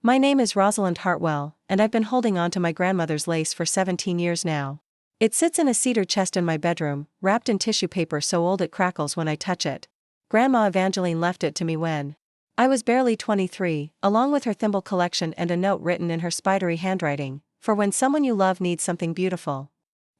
My name is Rosalind Hartwell, and I've been holding on to my grandmother's lace for 17 years now. It sits in a cedar chest in my bedroom, wrapped in tissue paper so old it crackles when I touch it. Grandma Evangeline left it to me when I was barely 23, along with her thimble collection and a note written in her spidery handwriting, for when someone you love needs something beautiful.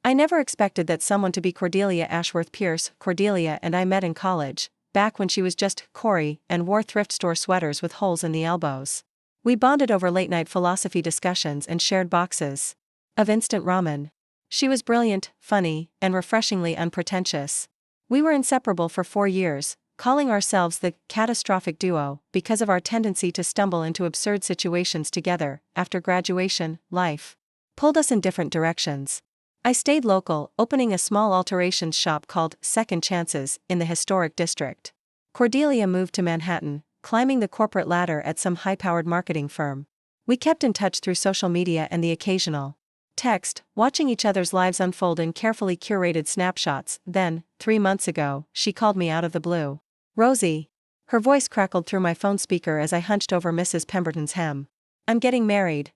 I never expected that someone to be Cordelia Ashworth Pierce. Cordelia and I met in college, back when she was just Corey and wore thrift store sweaters with holes in the elbows. We bonded over late-night philosophy discussions and shared boxes of instant ramen. She was brilliant, funny, and refreshingly unpretentious. We were inseparable for 4 years, calling ourselves the catastrophic duo because of our tendency to stumble into absurd situations together. After graduation, life pulled us in different directions. I stayed local, opening a small alterations shop called Second Chances in the historic district. Cordelia moved to Manhattan, climbing the corporate ladder at some high-powered marketing firm. We kept in touch through social media and the occasional text, watching each other's lives unfold in carefully curated snapshots. Then, 3 months ago, she called me out of the blue. "Rosie." Her voice crackled through my phone speaker as I hunched over Mrs. Pemberton's hem. "I'm getting married."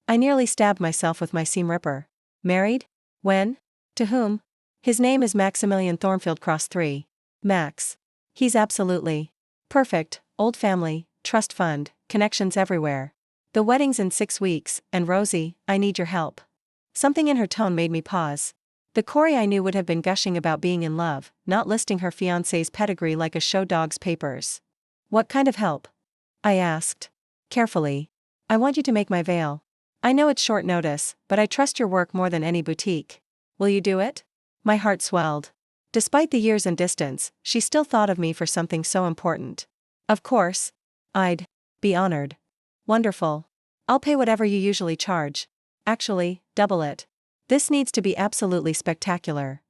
I nearly stabbed myself with my seam ripper. Married? When? To whom? His name is Maximilian Thornfield Cross 3. Max. He's absolutely perfect, old family, trust fund, connections everywhere. The wedding's in 6 weeks, and Rosie, I need your help. Something in her tone made me pause. The Corey I knew would have been gushing about being in love, not listing her fiancé's pedigree like a show dog's papers. "What kind of help?" I asked. Carefully. "I want you to make my veil. I know it's short notice, but I trust your work more than any boutique. Will you do it?" My heart swelled. Despite the years and distance, she still thought of me for something so important. "Of course. I'd be honored." "Wonderful. I'll pay whatever you usually charge. Actually, double it. This needs to be absolutely spectacular."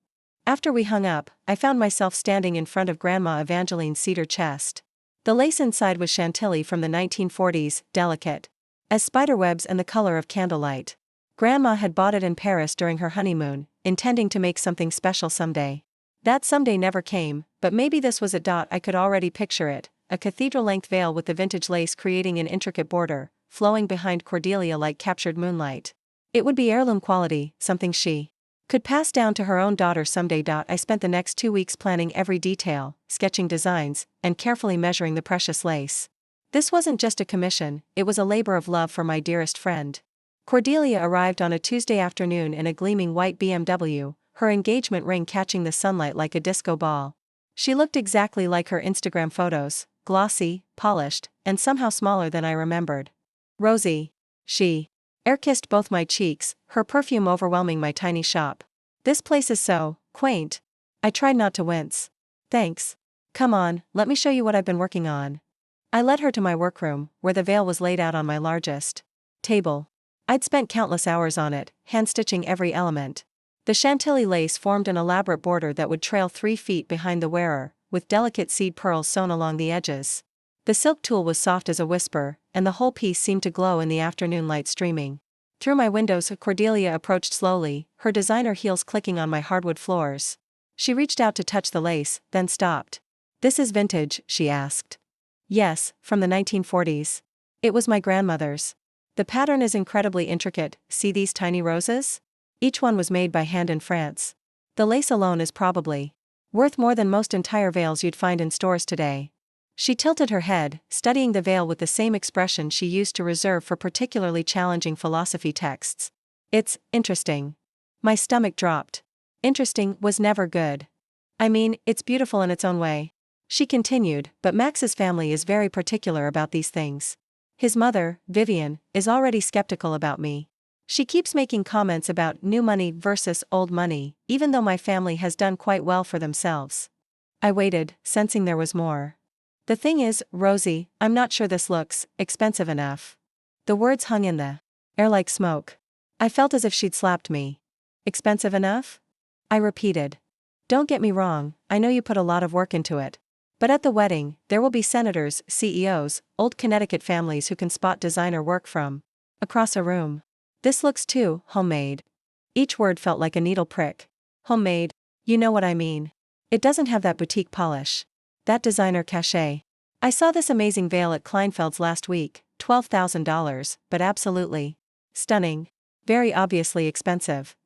After we hung up, I found myself standing in front of Grandma Evangeline's cedar chest. The lace inside was Chantilly from the 1940s, delicate as spiderwebs and the color of candlelight. Grandma had bought it in Paris during her honeymoon, intending to make something special someday. That someday never came, but maybe this was it. I could already picture it, a cathedral-length veil with the vintage lace creating an intricate border, flowing behind Cordelia like captured moonlight. It would be heirloom quality, something she could pass down to her own daughter someday. I spent the next 2 weeks planning every detail, sketching designs, and carefully measuring the precious lace. This wasn't just a commission, it was a labor of love for my dearest friend. Cordelia arrived on a Tuesday afternoon in a gleaming white BMW, her engagement ring catching the sunlight like a disco ball. She looked exactly like her Instagram photos, glossy, polished, and somehow smaller than I remembered. "Rosie." She air-kissed both my cheeks, her perfume overwhelming my tiny shop. "This place is so quaint." I tried not to wince. "Thanks. Come on, let me show you what I've been working on." I led her to my workroom, where the veil was laid out on my largest table. I'd spent countless hours on it, hand-stitching every element. The Chantilly lace formed an elaborate border that would trail 3 feet behind the wearer, with delicate seed pearls sewn along the edges. The silk tulle was soft as a whisper, and the whole piece seemed to glow in the afternoon light streaming through my windows. Cordelia approached slowly, her designer heels clicking on my hardwood floors. She reached out to touch the lace, then stopped. "This is vintage?" she asked. "Yes, from the 1940s. It was my grandmother's. The pattern is incredibly intricate. See these tiny roses? Each one was made by hand in France. The lace alone is probably worth more than most entire veils you'd find in stores today." She tilted her head, studying the veil with the same expression she used to reserve for particularly challenging philosophy texts. "It's interesting." My stomach dropped. Interesting was never good. "I mean, it's beautiful in its own way," she continued, "but Max's family is very particular about these things. His mother, Vivian, is already skeptical about me. She keeps making comments about new money versus old money, even though my family has done quite well for themselves." I waited, sensing there was more. "The thing is, Rosie, I'm not sure this looks expensive enough." The words hung in the air like smoke. I felt as if she'd slapped me. "Expensive enough?" I repeated. "Don't get me wrong, I know you put a lot of work into it. But at the wedding, there will be senators, CEOs, old Connecticut families who can spot designer work from across a room. This looks too homemade." Each word felt like a needle prick. "Homemade? You know what I mean. It doesn't have that boutique polish, that designer cachet. I saw this amazing veil at Kleinfeld's last week, $12,000, but absolutely stunning. Very obviously expensive.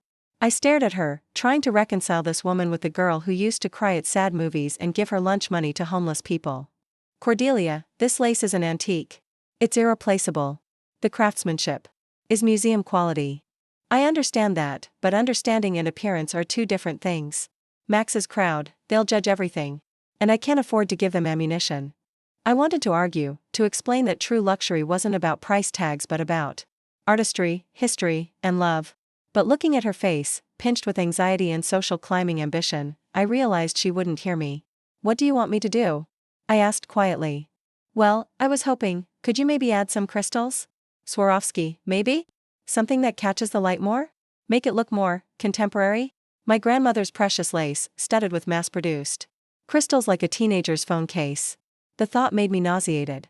I stared at her, trying to reconcile this woman with the girl who used to cry at sad movies and give her lunch money to homeless people. Cordelia, this lace is an antique. It's irreplaceable. The craftsmanship is museum quality. I understand that, but understanding and appearance are two different things. Max's crowd, they'll judge everything. And I can't afford to give them ammunition. I wanted to argue, to explain that true luxury wasn't about price tags but about artistry, history, and love. But looking at her face, pinched with anxiety and social climbing ambition, I realized she wouldn't hear me. What do you want me to do? I asked quietly. Well, I was hoping, could you maybe add some crystals? Swarovski, maybe? Something that catches the light more? Make it look more contemporary? My grandmother's precious lace, studded with mass-produced crystals like a teenager's phone case. The thought made me nauseated.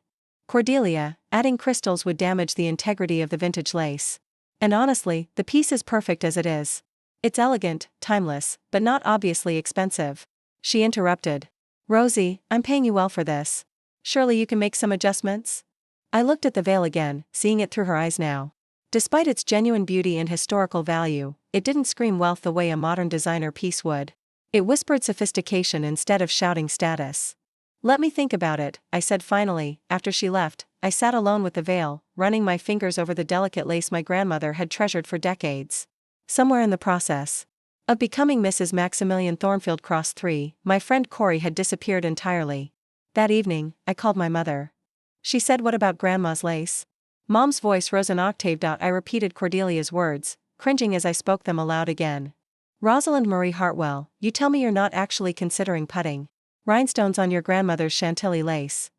Cordelia, adding crystals would damage the integrity of the vintage lace. And honestly, the piece is perfect as it is. It's elegant, timeless, but not obviously expensive. She interrupted. Rosie, I'm paying you well for this. Surely you can make some adjustments? I looked at the veil again, seeing it through her eyes now. Despite its genuine beauty and historical value, it didn't scream wealth the way a modern designer piece would. It whispered sophistication instead of shouting status. Let me think about it, I said finally. After she left, I sat alone with the veil, running my fingers over the delicate lace my grandmother had treasured for decades. Somewhere in the process of becoming Mrs. Maximilian Thornfield Cross III, my friend Corey had disappeared entirely. That evening, I called my mother. She said, "What about Grandma's lace?" Mom's voice rose an octave. I repeated Cordelia's words, cringing as I spoke them aloud again. Rosalind Marie Hartwell, you tell me you're not actually considering putting rhinestones on your grandmother's Chantilly lace.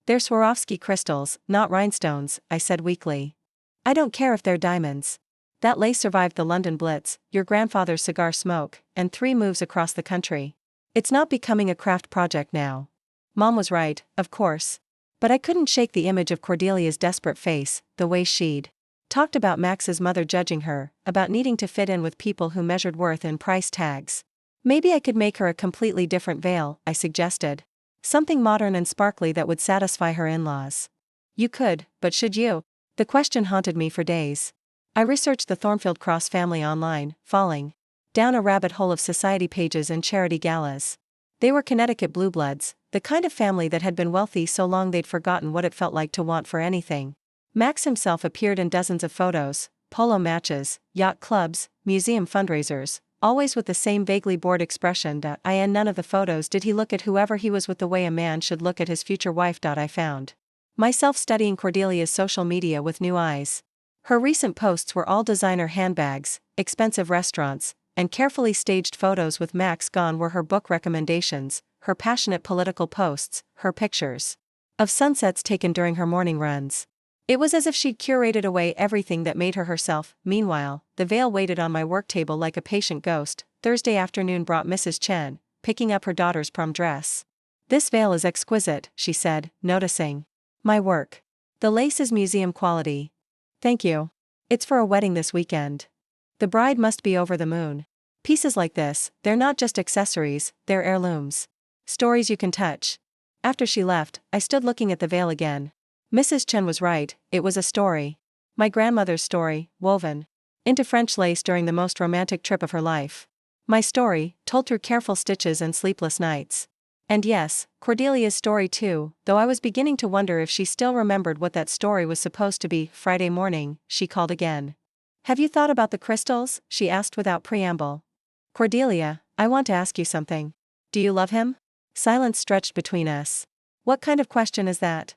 They're Swarovski crystals, not rhinestones, I said weakly. I don't care if they're diamonds. That lace survived the London Blitz, your grandfather's cigar smoke, and 3 moves across the country. It's not becoming a craft project now. Mom was right, of course. But I couldn't shake the image of Cordelia's desperate face, the way she'd talked about Max's mother judging her, about needing to fit in with people who measured worth in price tags. Maybe I could make her a completely different veil, I suggested. Something modern and sparkly that would satisfy her in-laws. You could, but should you? The question haunted me for days. I researched the Thornfield Cross family online, falling down a rabbit hole of society pages and charity galas. They were Connecticut blue bloods, the kind of family that had been wealthy so long they'd forgotten what it felt like to want for anything. Max himself appeared in dozens of photos, polo matches, yacht clubs, museum fundraisers, always with the same vaguely bored expression. In none of the photos did he look at whoever he was with the way a man should look at his future wife. I found myself studying Cordelia's social media with new eyes. Her recent posts were all designer handbags, expensive restaurants, and carefully staged photos with Max gone were her book recommendations, her passionate political posts, her pictures of sunsets taken during her morning runs. It was as if she'd curated away everything that made her herself. Meanwhile, the veil waited on my work table like a patient ghost. Thursday afternoon brought Mrs. Chen, picking up her daughter's prom dress. This veil is exquisite, she said, noticing my work. The lace is museum quality. Thank you. It's for a wedding this weekend. The bride must be over the moon. Pieces like this, they're not just accessories, they're heirlooms. Stories you can touch. After she left, I stood looking at the veil again. Mrs. Chen was right, it was a story. My grandmother's story, woven into French lace during the most romantic trip of her life. My story, told through careful stitches and sleepless nights. And yes, Cordelia's story too, though I was beginning to wonder if she still remembered what that story was supposed to be. Friday morning, she called again. Have you thought about the crystals? She asked without preamble. Cordelia, I want to ask you something. Do you love him? Silence stretched between us. What kind of question is that?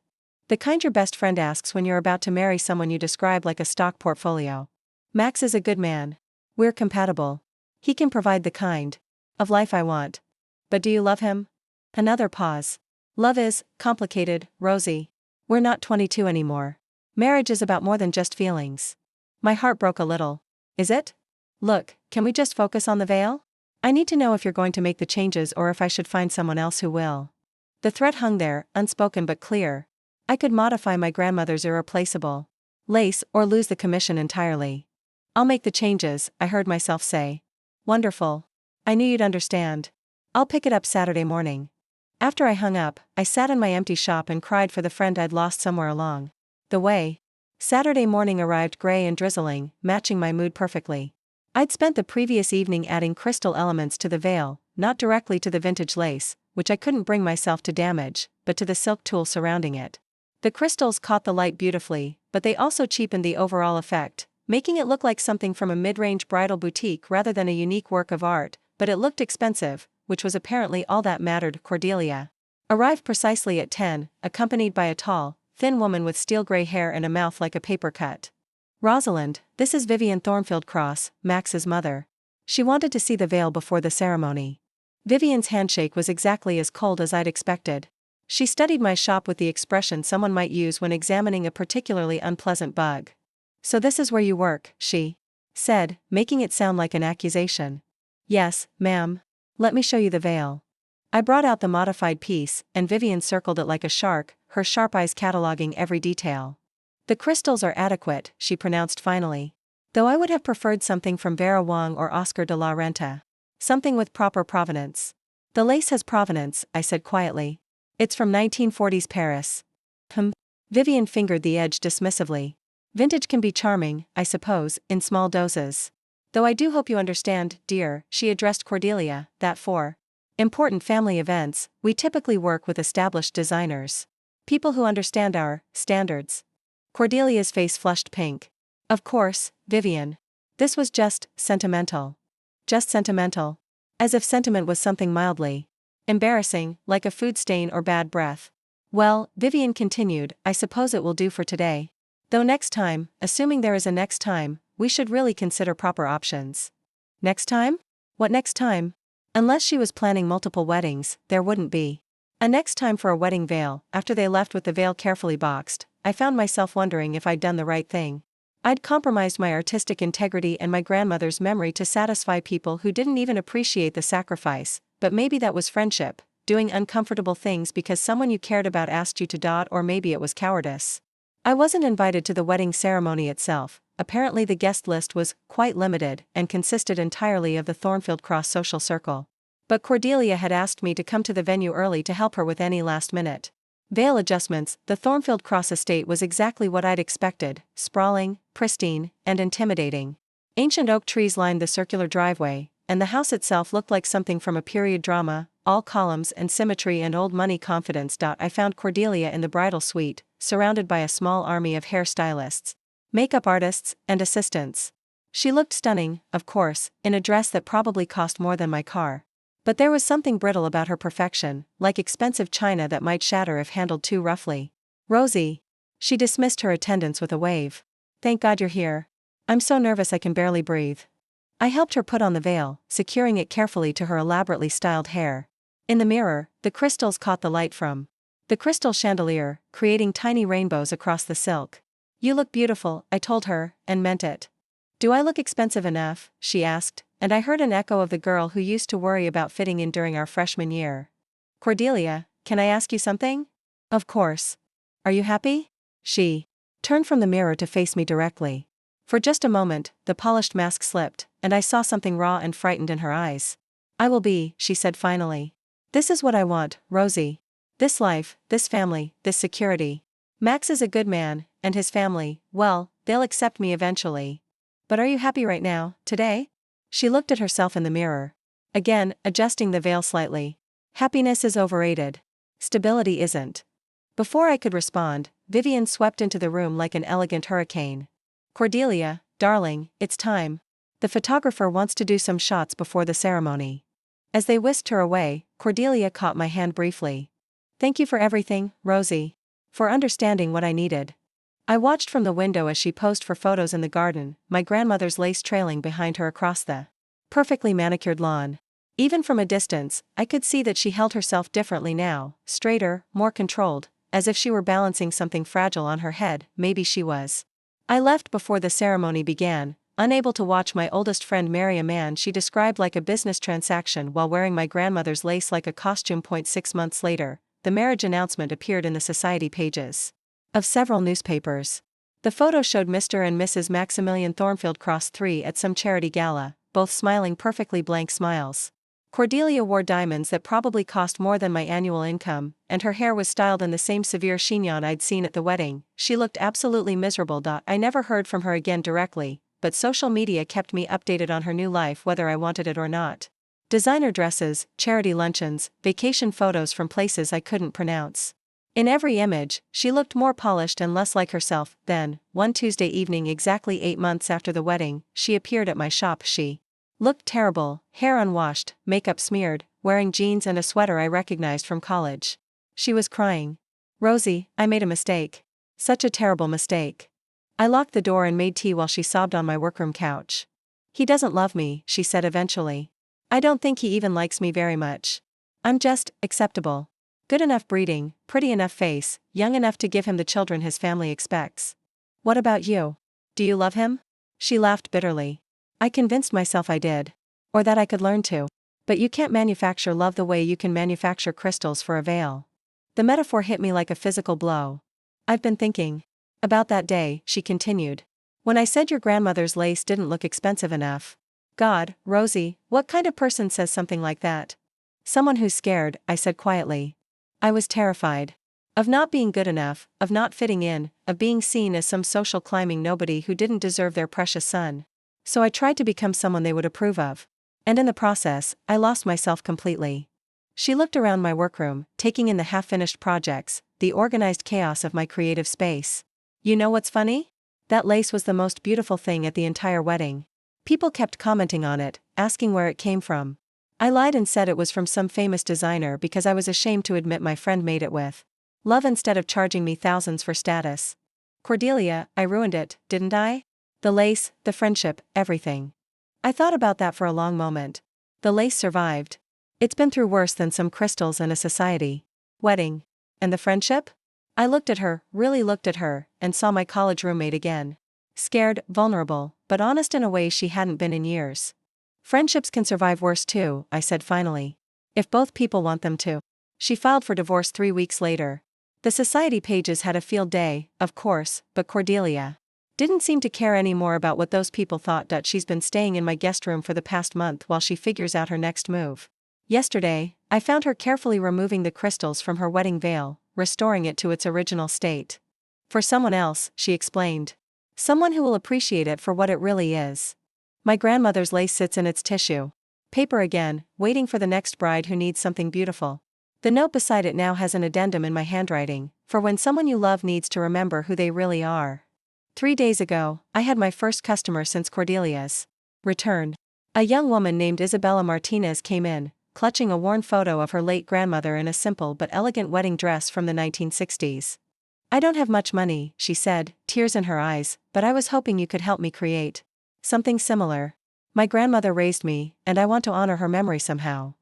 The kind your best friend asks when you're about to marry someone you describe like a stock portfolio. Max is a good man. We're compatible. He can provide the kind of life I want. But do you love him? Another pause. Love is complicated, Rosie. We're not 22 anymore. Marriage is about more than just feelings. My heart broke a little. Is it? Look, can we just focus on the veil? I need to know if you're going to make the changes or if I should find someone else who will. The threat hung there, unspoken but clear. I could modify my grandmother's irreplaceable lace or lose the commission entirely. I'll make the changes, I heard myself say. Wonderful. I knew you'd understand. I'll pick it up Saturday morning. After I hung up, I sat in my empty shop and cried for the friend I'd lost somewhere along The way. Saturday morning arrived gray and drizzling, matching my mood perfectly. I'd spent the previous evening adding crystal elements to the veil, not directly to the vintage lace, which I couldn't bring myself to damage, but to the silk tulle surrounding it. The crystals caught the light beautifully, but they also cheapened the overall effect, making it look like something from a mid-range bridal boutique rather than a unique work of art, but it looked expensive, which was apparently all that mattered. Cordelia arrived precisely at 10, accompanied by a tall, thin woman with steel-gray hair and a mouth like a paper cut. Rosalind, this is Vivian Thornfield Cross, Max's mother. She wanted to see the veil before the ceremony. Vivian's handshake was exactly as cold as I'd expected. She studied my shop with the expression someone might use when examining a particularly unpleasant bug. So this is where you work, she said, making it sound like an accusation. Yes, ma'am. Let me show you the veil. I brought out the modified piece, and Vivian circled it like a shark, her sharp eyes cataloging every detail. The crystals are adequate, she pronounced finally. Though I would have preferred something from Vera Wang or Oscar de la Renta. Something with proper provenance. The lace has provenance, I said quietly. It's from 1940s Paris. Vivian fingered the edge dismissively. Vintage can be charming, I suppose, in small doses. Though I do hope you understand, dear, she addressed Cordelia, that for important family events, we typically work with established designers. People who understand our standards. Cordelia's face flushed pink. Of course, Vivian. This was just sentimental. Just sentimental. As if sentiment was something mildly embarrassing, like a food stain or bad breath. Well, Vivian continued, I suppose it will do for today. Though next time, assuming there is a next time, we should really consider proper options. Next time? What next time? Unless she was planning multiple weddings, there wouldn't be a next time for a wedding veil. After they left with the veil carefully boxed, I found myself wondering if I'd done the right thing. I'd compromised my artistic integrity and my grandmother's memory to satisfy people who didn't even appreciate the sacrifice, but maybe that was friendship, doing uncomfortable things because someone you cared about asked you to, or maybe it was cowardice. I wasn't invited to the wedding ceremony itself. Apparently the guest list was quite limited and consisted entirely of the Thornfield Cross social circle. But Cordelia had asked me to come to the venue early to help her with any last-minute veil adjustments. The Thornfield Cross estate was exactly what I'd expected, sprawling, pristine, and intimidating. Ancient oak trees lined the circular driveway, and the house itself looked like something from a period drama, all columns and symmetry and old money confidence. I found Cordelia in the bridal suite, surrounded by a small army of hairstylists, makeup artists, and assistants. She looked stunning, of course, in a dress that probably cost more than my car. But there was something brittle about her perfection, like expensive china that might shatter if handled too roughly. Rosie. She dismissed her attendants with a wave. Thank God you're here. I'm so nervous I can barely breathe. I helped her put on the veil, securing it carefully to her elaborately styled hair. In the mirror, the crystals caught the light from the crystal chandelier, creating tiny rainbows across the silk. You look beautiful, I told her, and meant it. Do I look expensive enough? She asked, and I heard an echo of the girl who used to worry about fitting in during our freshman year. Cordelia, can I ask you something? Of course. Are you happy? She turned from the mirror to face me directly. For just a moment, the polished mask slipped, and I saw something raw and frightened in her eyes. I will be, she said finally. This is what I want, Rosie. This life, this family, this security. Max is a good man, and his family, well, they'll accept me eventually. But are you happy right now, today? She looked at herself in the mirror. Again, adjusting the veil slightly. Happiness is overrated. Stability isn't. Before I could respond, Vivian swept into the room like an elegant hurricane. Cordelia, darling, it's time. The photographer wants to do some shots before the ceremony. As they whisked her away, Cordelia caught my hand briefly. Thank you for everything, Rosie. For understanding what I needed. I watched from the window as she posed for photos in the garden, my grandmother's lace trailing behind her across the perfectly manicured lawn. Even from a distance, I could see that she held herself differently now, straighter, more controlled, as if she were balancing something fragile on her head. Maybe she was. I left before the ceremony began, unable to watch my oldest friend marry a man she described like a business transaction while wearing my grandmother's lace like a costume. 6 months later, the marriage announcement appeared in the society pages of several newspapers. The photo showed Mr. and Mrs. Maximilian Thornfield Cross III at some charity gala, both smiling perfectly blank smiles. Cordelia wore diamonds that probably cost more than my annual income, and her hair was styled in the same severe chignon I'd seen at the wedding. She looked absolutely miserable. I never heard from her again directly, but social media kept me updated on her new life whether I wanted it or not. Designer dresses, charity luncheons, vacation photos from places I couldn't pronounce. In every image, she looked more polished and less like herself. Then, one Tuesday evening exactly 8 months after the wedding, she appeared at my shop. She looked terrible, hair unwashed, makeup smeared, wearing jeans and a sweater I recognized from college. She was crying. "Rosie, I made a mistake. Such a terrible mistake." I locked the door and made tea while she sobbed on my workroom couch. "He doesn't love me," she said eventually. "I don't think he even likes me very much. I'm just acceptable. Good enough breeding, pretty enough face, young enough to give him the children his family expects. What about you? Do you love him?" She laughed bitterly. "I convinced myself I did. Or that I could learn to. But you can't manufacture love the way you can manufacture crystals for a veil." The metaphor hit me like a physical blow. "I've been thinking about that day," she continued, "when I said your grandmother's lace didn't look expensive enough. God, Rosie, what kind of person says something like that?" "Someone who's scared," I said quietly. I was terrified. Of not being good enough, of not fitting in, of being seen as some social climbing nobody who didn't deserve their precious son. So I tried to become someone they would approve of. And in the process, I lost myself completely. She looked around my workroom, taking in the half-finished projects, the organized chaos of my creative space. "You know what's funny? That lace was the most beautiful thing at the entire wedding. People kept commenting on it, asking where it came from. I lied and said it was from some famous designer because I was ashamed to admit my friend made it with love instead of charging me thousands for status. Cordelia, I ruined it, didn't I? The lace, the friendship, everything." I thought about that for a long moment. The lace survived. It's been through worse than some crystals and a society wedding. And the friendship? I looked at her, really looked at her, and saw my college roommate again. Scared, vulnerable, but honest in a way she hadn't been in years. "Friendships can survive worse too," I said finally. "If both people want them to." She filed for divorce 3 weeks later. The society pages had a field day, of course, but Cordelia didn't seem to care any more about what those people thought. She's been staying in my guest room for the past month while she figures out her next move. Yesterday, I found her carefully removing the crystals from her wedding veil, restoring it to its original state. "For someone else," she explained. "Someone who will appreciate it for what it really is." My grandmother's lace sits in its tissue paper again, waiting for the next bride who needs something beautiful. The note beside it now has an addendum in my handwriting, for when someone you love needs to remember who they really are. 3 days ago, I had my first customer since Cordelia's return. A young woman named Isabella Martinez came in, clutching a worn photo of her late grandmother in a simple but elegant wedding dress from the 1960s. "I don't have much money," she said, tears in her eyes, "but I was hoping you could help me create something similar. My grandmother raised me, and I want to honor her memory somehow."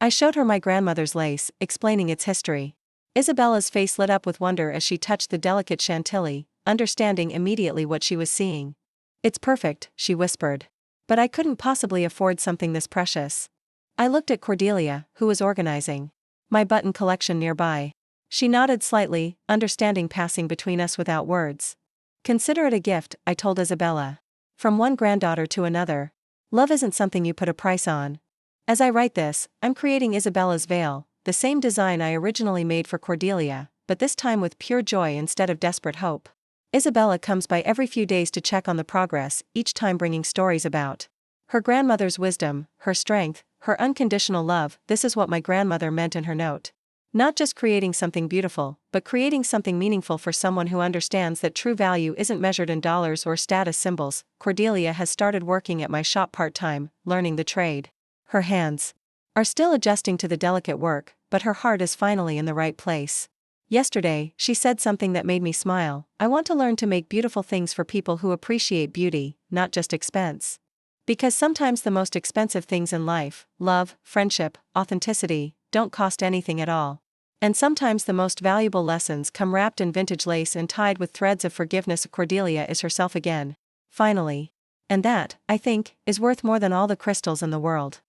I showed her my grandmother's lace, explaining its history. Isabella's face lit up with wonder as she touched the delicate chantilly, understanding immediately what she was seeing. "It's perfect," she whispered. "But I couldn't possibly afford something this precious." I looked at Cordelia, who was organizing my button collection nearby. She nodded slightly, understanding passing between us without words. "Consider it a gift," I told Isabella. "From one granddaughter to another. Love isn't something you put a price on." As I write this, I'm creating Isabella's veil, the same design I originally made for Cordelia, but this time with pure joy instead of desperate hope. Isabella comes by every few days to check on the progress, each time bringing stories about her grandmother's wisdom, her strength, her unconditional love. This is what my grandmother meant in her note. Not just creating something beautiful, but creating something meaningful for someone who understands that true value isn't measured in dollars or status symbols. Cordelia has started working at my shop part-time, learning the trade. Her hands are still adjusting to the delicate work, but her heart is finally in the right place. Yesterday, she said something that made me smile. "I want to learn to make beautiful things for people who appreciate beauty, not just expense. Because sometimes the most expensive things in life, love, friendship, authenticity, don't cost anything at all. And sometimes the most valuable lessons come wrapped in vintage lace and tied with threads of forgiveness." Cordelia is herself again. Finally. And that, I think, is worth more than all the crystals in the world.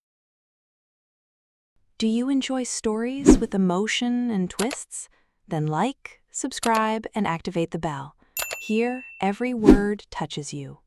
Do you enjoy stories with emotion and twists? Then like, subscribe, and activate the bell. Here, every word touches you.